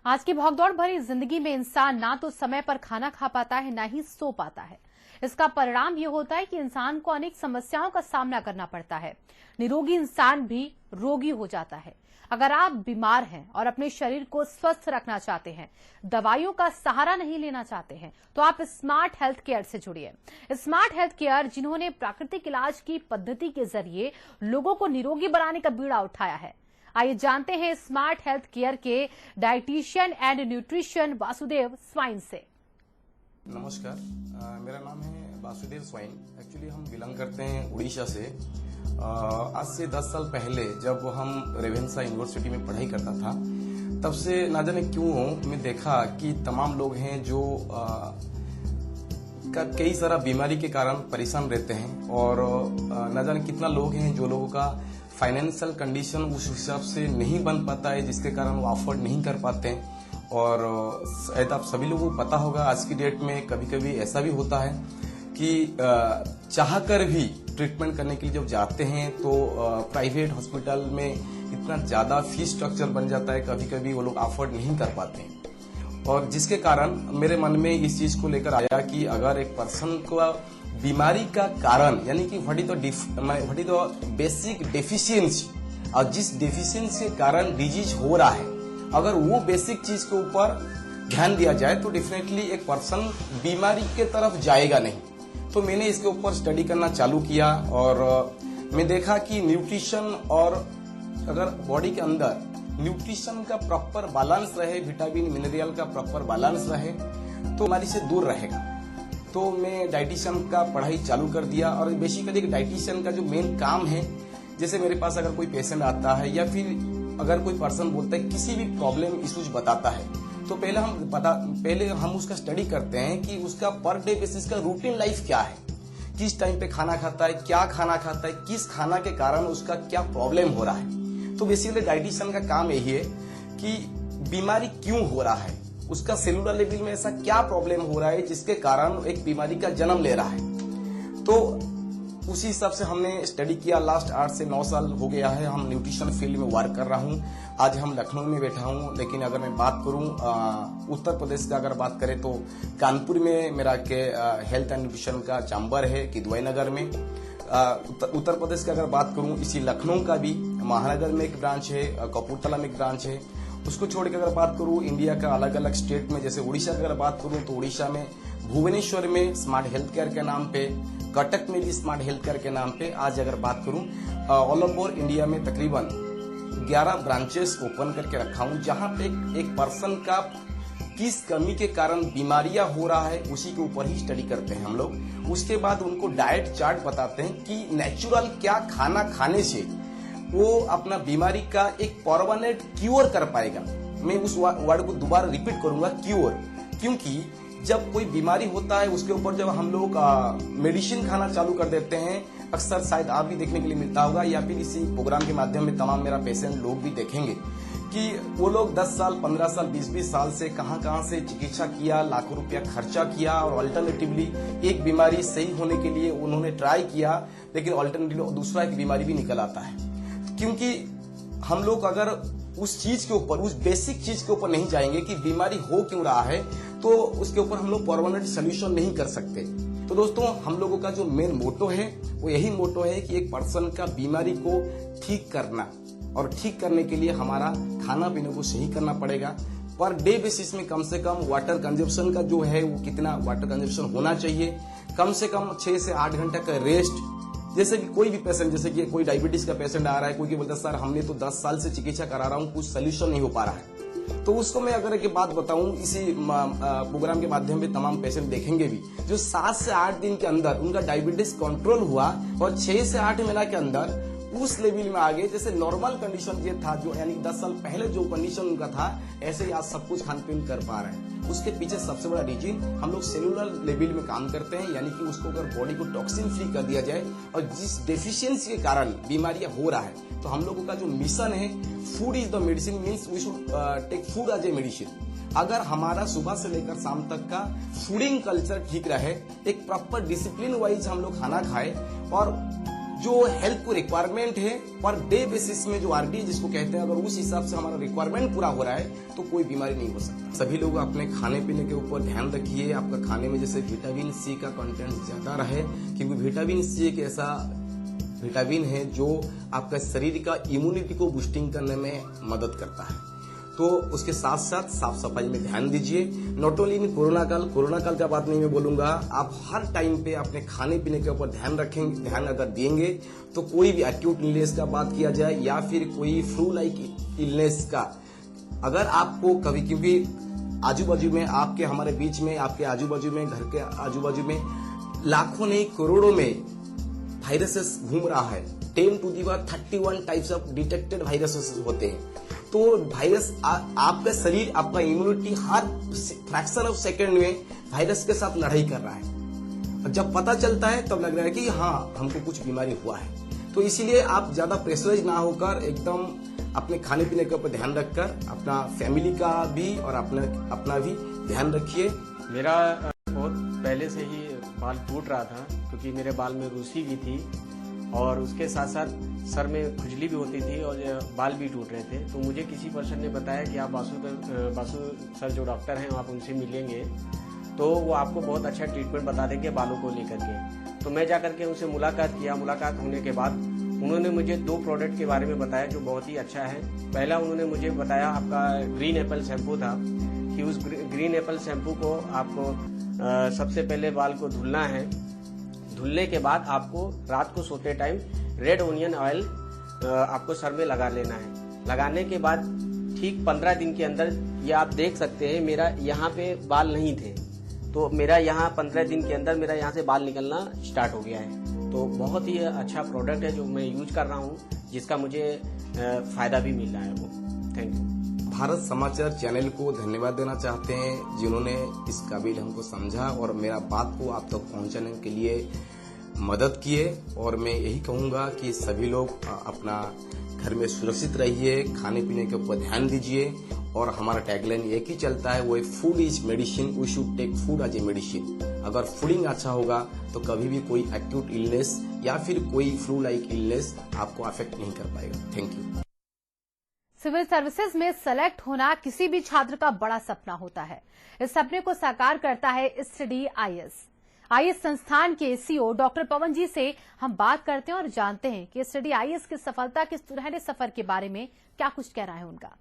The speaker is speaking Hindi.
आज की भागदौड़ भरी जिंदगी में इंसान ना तो समय पर खाना खा पाता है, ना ही सो पाता है। इसका परिणाम ये होता है कि इंसान को अनेक समस्याओं का सामना करना पड़ता है। निरोगी इंसान भी रोगी हो जाता है। अगर आप बीमार हैं और अपने शरीर को स्वस्थ रखना चाहते हैं, दवाइयों का सहारा नहीं लेना चाहते हैं, तो आप स्मार्ट हेल्थ केयर से जुड़िए। स्मार्ट हेल्थ केयर, जिन्होंने प्राकृतिक इलाज की पद्धति के जरिए लोगों को निरोगी बनाने का बीड़ा उठाया है। आइए जानते हैं स्मार्ट हेल्थ केयर के dietitian and nutrition Vasudev swine से। नमस्कार, मेरा नाम है वासुदेव स्वाइन। एक्चुअली हम बिलोंग करते हैं उड़ीसा से। आज से 10 साल पहले जब हम रेवेन्सा यूनिवर्सिटी में पढ़ाई करता था, तब से ना जाने क्यों मैं देखा कि तमाम लोग हैं जो कई सारा बीमारी के कारण परेशान रहते हैं, और ना जाने कितना लोग हैं जो लोगों का फाइनेंशियल कंडीशन उस हिसाब से नहीं बन पाता है, जिसके कारण वो अफोर्ड नहीं कर पाते हैं। और शायद आप सभी लोगों को पता होगा, आज की डेट में कभी कभी ऐसा भी होता है कि चाहकर भी ट्रीटमेंट करने के लिए जब जाते हैं तो प्राइवेट हॉस्पिटल में इतना ज्यादा फीस स्ट्रक्चर बन जाता है, कभी कभी वो लोग अफोर्ड नहीं कर पाते हैं। और जिसके कारण मेरे मन में इस चीज को लेकर आया कि अगर एक पर्सन को बीमारी का कारण, यानी कि what is the basic deficiency, और जिस डेफिशिएंसी के कारण डिजीज हो रहा है, अगर वो बेसिक चीज के ऊपर ध्यान दिया जाए तो डेफिनेटली एक पर्सन बीमारी के तरफ जाएगा नहीं। तो मैंने इसके ऊपर स्टडी करना चालू किया, और मैं देखा कि न्यूट्रिशन, और अगर बॉडी के अंदर न्यूट्रिशन का प्रॉपर बैलेंस रहे, विटामिन मिनरल का प्रॉपर बैलेंस रहे, तो बीमारी से दूर रहेगा। तो मैं डाइटिशियन का पढ़ाई चालू कर दिया। और बेसिकली एक डाइटिशियन का जो मेन काम है, जैसे मेरे पास अगर कोई पेशेंट आता है या फिर अगर कोई पर्सन बोलता है, किसी भी प्रॉब्लम इश्यूज बताता है, तो पहले हम उसका स्टडी करते हैं कि उसका पर डे बेसिस का रूटीन लाइफ क्या है, किस टाइम पे खाना खाता है, क्या खाना खाता है, किस खाना के कारण उसका क्या प्रॉब्लम हो रहा है। तो बेसिकली डाइटिशियन का काम यही है कि बीमारी क्यों हो रहा है, उसका सेलुलर लेवल में ऐसा क्या प्रॉब्लम हो रहा है जिसके कारण एक बीमारी का जन्म ले रहा है। तो उसी हिसाब से हमने स्टडी किया। लास्ट 8 से 9 साल हो गया है हम न्यूट्रिशन फील्ड में वर्क कर रहा हूँ। आज हम लखनऊ में बैठा हूँ, लेकिन अगर मैं बात करूँ उत्तर प्रदेश का, अगर बात करें तो कानपुर में मेरा के हेल्थ एंड न्यूट्रिशन का चैम्बर है, किदवई नगर में। उत्तर प्रदेश की अगर बात करूँ, इसी लखनऊ का भी महानगर में एक ब्रांच है, कपूरथला में एक ब्रांच है। उसको छोड़ के अगर बात करूँ इंडिया का अलग अलग स्टेट में, जैसे उड़ीसा की अगर बात करूँ तो उड़ीसा में भुवनेश्वर में स्मार्ट हेल्थ केयर के नाम पे, कटक में भी स्मार्ट हेल्थ केयर के नाम पे, आज अगर बात करूं ऑल ओवर इंडिया में तकरीबन 11 ब्रांचेस ओपन करके रखा हूं, जहां पे एक पर्सन का किस कमी के कारण बीमारियां हो रहा है उसी के ऊपर ही स्टडी करते हैं हम लोग। उसके बाद उनको डाइट चार्ट बताते हैं कि नेचुरल क्या खाना खाने से वो अपना बीमारी का एक परमानेंट क्योर कर पाएगा। मैं उस वर्ड को दोबारा रिपीट करूंगा, क्योर, क्योंकि जब कोई बीमारी होता है उसके ऊपर जब हम लोग मेडिसिन खाना चालू कर देते हैं, अक्सर शायद आप भी देखने के लिए मिलता होगा, या फिर इसी प्रोग्राम के माध्यम में तमाम मेरा पेशेंट लोग भी देखेंगे कि वो लोग 10 साल, 15 साल, 20-20 साल से कहां से चिकित्सा किया, लाखों रुपया खर्चा किया, और अल्टरनेटिवली एक बीमारी सही होने के लिए उन्होंने ट्राई किया, लेकिन अल्टरनेटिवली दूसरा एक बीमारी भी निकल आता है। क्योंकि हम लोग अगर उस चीज के ऊपर, उस बेसिक चीज के ऊपर नहीं जाएंगे कि बीमारी हो क्यों रहा है, तो उसके ऊपर हम लोग परमानेंट सोल्यूशन नहीं कर सकते। तो दोस्तों, हम लोगों का जो मेन मोटो है वो यही मोटो है कि एक पर्सन का बीमारी को ठीक करना, और ठीक करने के लिए हमारा खाना पीने को सही करना पड़ेगा। पर डे बेसिस में कम से कम वाटर कंजप्शन का जो है वो कितना वाटर कंजप्शन होना चाहिए, कम से कम 6 से 8 घंटे का रेस्ट। जैसे कि कोई भी पेशेंट, जैसे कि कोई डायबिटीज का पेशेंट आ रहा है, कोई बोलता है सर हमने तो 10 साल से चिकित्सा करा रहा हूँ, कुछ सोल्यूशन नहीं हो पा रहा है, तो उसको मैं अगर एक बात बताऊं, इसी प्रोग्राम के माध्यम में तमाम पेशेंट देखेंगे भी, जो 7 से 8 दिन के अंदर उनका डायबिटीज कंट्रोल हुआ, और 6 से 8 महीना के अंदर उस लेवल में आ गए जैसे नॉर्मल कंडीशन ये था, जो यानी 10 साल पहले जो कंडीशन उनका था, ऐसे ही आज सब कुछ खान पीन कर पा रहे हैं। उसके पीछे सबसे बड़ा रीजन, हम लोग सेलुलर लेवल में काम करते हैं, यानी कि उसको अगर बॉडी को टॉक्सिन फ्री कर दिया जाए, और जिस डेफिशिएंसी के कारण बीमारियां हो रहा है, तो हम लोगों का जो मिशन है, food is the medicine, means we should take food as a medicine. अगर हमारा सुबह से लेकर शाम तक का फूडिंग कल्चर ठीक रहे, एक प्रॉपर डिसिप्लिन वाइज हम लोग खाना खाए, और जो हेल्थ को रिक्वायरमेंट है पर डे बेसिस में जो आरडी जिसको कहते हैं, अगर उस हिसाब से हमारा रिक्वायरमेंट पूरा हो रहा है तो कोई बीमारी नहीं हो सकता। सभी लोग अपने खाने पीने के ऊपर ध्यान रखिए। आपका खाने में जैसे विटामिन सी का कंटेंट ज्यादा रहे, क्योंकि विटामिन सी एक ऐसा विटामिन है जो आपका शरीर का इम्यूनिटी को बूस्टिंग करने में मदद करता है। तो उसके साथ साथ साफ सफाई में ध्यान दीजिए। नॉट ओनली इन कोरोना काल का बात नहीं मैं बोलूंगा, आप हर टाइम पे अपने खाने पीने के ऊपर ध्यान अगर देंगे तो कोई भी एक्यूट इलनेस का बात किया जाए या फिर कोई फ्लू लाइक इलनेस का, अगर आपको कभी, क्योंकि आजू बाजू में आपके हमारे बीच में आपके आजू बाजू में घर के आजू बाजू में लाखों नहीं करोड़ों में वायरसेस घूम रहा है। 10 to the power 31 types of detected viruses होते हैं। तो वायरस आपका शरीर, आपका immunity her fraction of second में वायरस के साथ लड़ाई कर रहा है। और जब पता चलता है तब लग रहा है कि हाँ हमको कुछ बीमारी हुआ है। तो इसीलिए आप ज्यादा प्रेशराइज ना होकर एकदम अपने खाने पीने के ऊपर ध्यान रखकर अपना फैमिली का भी और अपना भी ध्यान रखिए। मेरा बहुत पहले से ही बाल टूट रहा था, क्योंकि मेरे बाल में रूसी भी थी और उसके साथ साथ सर में खुजली भी होती थी और बाल भी टूट रहे थे। तो मुझे किसी पर्सन ने बताया कि आप बासु सर जो डॉक्टर हैं आप उनसे मिलेंगे तो वो आपको बहुत अच्छा ट्रीटमेंट बता देंगे बालों को लेकर के। तो मैं जाकर के उनसे मुलाकात किया। मुलाकात होने के बाद उन्होंने मुझे 2 प्रोडक्ट के बारे में बताया जो बहुत ही अच्छा है। पहला उन्होंने मुझे बताया आपका ग्रीन एप्पल शैम्पू था, कि उस ग्रीन एप्पल शैम्पू को आपको सबसे पहले बाल को धुलना है। धुलने के बाद आपको रात को सोते टाइम रेड ओनियन ऑयल आपको सर में लगा लेना है। लगाने के बाद ठीक 15 दिन के अंदर ये आप देख सकते हैं मेरा यहाँ पे बाल नहीं थे, तो मेरा यहाँ 15 दिन के अंदर मेरा यहाँ से बाल निकलना स्टार्ट हो गया है। तो बहुत ही अच्छा प्रोडक्ट है जो मैं यूज कर रहा हूँ, जिसका मुझे फायदा भी मिल रहा है। वो थैंक यू। भारत समाचार चैनल को धन्यवाद देना चाहते हैं जिन्होंने इस काबिल हमको समझा और मेरा बात को आप तक पहुंचाने के लिए मदद किए। और मैं यही कहूंगा कि सभी लोग अपना घर में सुरक्षित रहिए, खाने पीने के ऊपर ध्यान दीजिए। और हमारा टैगलाइन एक ही चलता है, वो है food is medicine, we should take food as a medicine. अगर फूडिंग अच्छा होगा तो कभी भी कोई एक्यूट इलनेस या फिर कोई फ्लू लाइक इलनेस आपको अफेक्ट नहीं कर पाएगा। Thank you. सिविल सर्विसेज में सेलेक्ट होना किसी भी छात्र का बड़ा सपना होता है। इस सपने को साकार करता है स्टडी आईएएस। आईएएस संस्थान के सीईओ डॉक्टर पवन जी से हम बात करते हैं और जानते हैं कि स्टडी आईएएस की सफलता के सुनहरे सफर के बारे में क्या कुछ कह रहा है उनका।